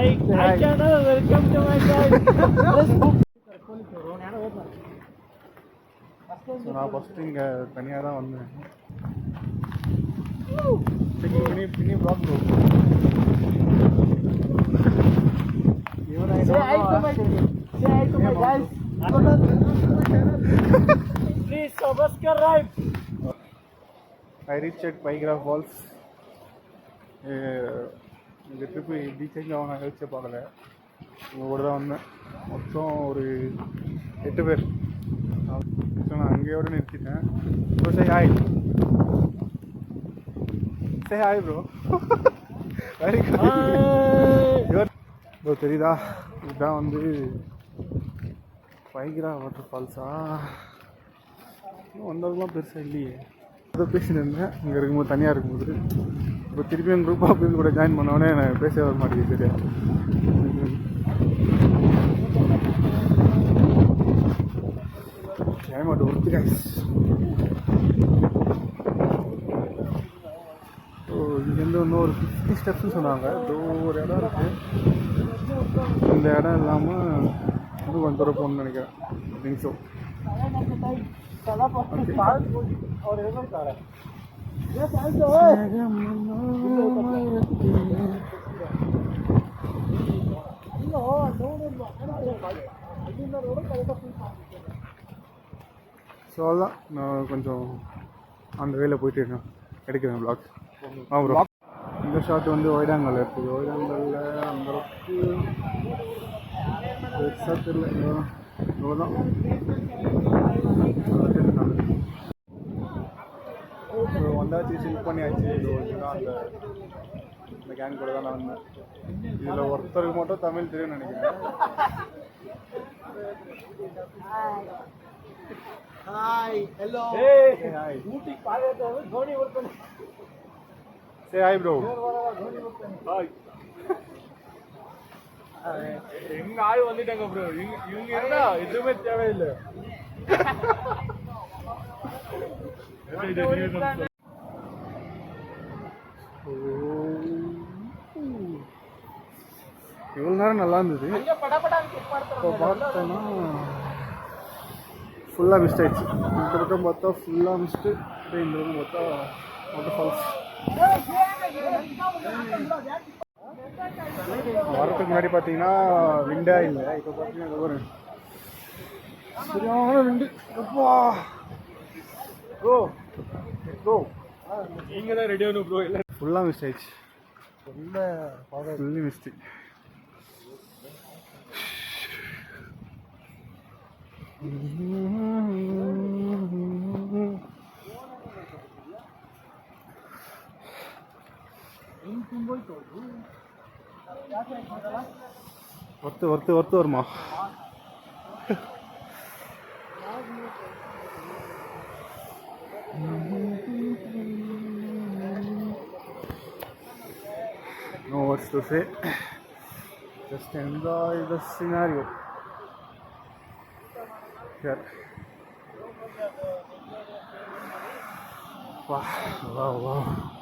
Hi channel, welcome to my channel. So நான் first இங்கே தனியாக தான் வந்தேன். பின்னி black bro. Say hi to my guys. Please subscribe. I reached at Paigra Falls. இந்த trip இப்படி சேஞ்ச் ஆகும் நான் யோசிச்சு பார்க்கல. உங்கள் கூட தான் வந்தேன். மொத்தம் ஒரு 8 பேர். ஸோ நான் அங்கேயோட நிறுத்திட்டேன். Bro say hi. Say hi bro. Very good. Bro தெரியுதா, இதுதான் வந்து பைக்ரா வாட்டர் ஃபால்ஸா? இன்னும் வந்ததுலாம் பெருசாக இல்லையே. அதை பேசினிருந்தேன் இங்கே இருக்கும்போது, தனியாக இருக்கும்போது. இப்போ திருப்பியும் குரூப் ஆஃப் கூட ஜாயின் பண்ணோடனே நான் பேச வர மாட்டேங்குது. சரியா கிளைமேட் ஒர்த்து கைஸ். ஸோ இங்கேருந்து இன்னும் ஒரு 50 ஸ்டெப்ஸ்ன்னு சொன்னாங்க. ஒரு இடம் இருக்குது. இந்த இடம் இல்லாமல் இன்னும் கொஞ்சம் தூரம் போகணுன்னு நினைக்கிறேன். Think so. ஸோ அதுதான் நான் கொஞ்சம் அந்த வேலை போயிட்டு இருக்கேன், எடுக்கிறேன் வ்ளாக். ப்ரோ இந்த ஷாட் வந்து ஒய்டாங்கல் இருக்குது. ஒய்டாங்கல்ல அந்த அளவுக்கு பெருசாக தெரியல. இவ்வளோதான். ஸோ வந்தாச்சு, சில் பண்ணியாச்சு. இதுதான் அந்த கேங் கூட தான் நான் வந்தேன். இதில் ஒருத்தருக்கு மட்டும் தமிழ் தெரியும்னு நினைக்கிறேன். Hi, hello. Hey, hi. Say hi bro. Hi. எங்க ஆள் வந்துட்டாங்க ப்ரோ. இவங்க இருந்தா எதுவுமே தேவையில்லை. இவ்வளோ நேரம் நல்லா இருந்தது. இப்போ பார்த்தோன்னா ஃபுல்லாக மிஸ்ட் ஆயிடுச்சு. இந்த பக்கம் பார்த்தா ஃபுல்லாக மிஸ்ட்டு, இந்த பக்கம் பார்த்தா வாட்டர் ஃபால்ஸ். வரத்துக்கு முன்னாடி பார்த்தீங்கன்னா விண்டா இல்லை. இப்போ பார்த்தீங்கன்னா ஒரு சரியான விண்டு. அப்பா ப்ரோ ப்ரோ நீங்கள் தான் ரெடி ஆகணும் ப்ரோ. இல்லை ஃபுல்லாக மிஸ்ட் ஆயிடுச்சு. Fully missed. ஒர்த்து வருமா? No words to say. Just enjoy the scenario. Here. Wow.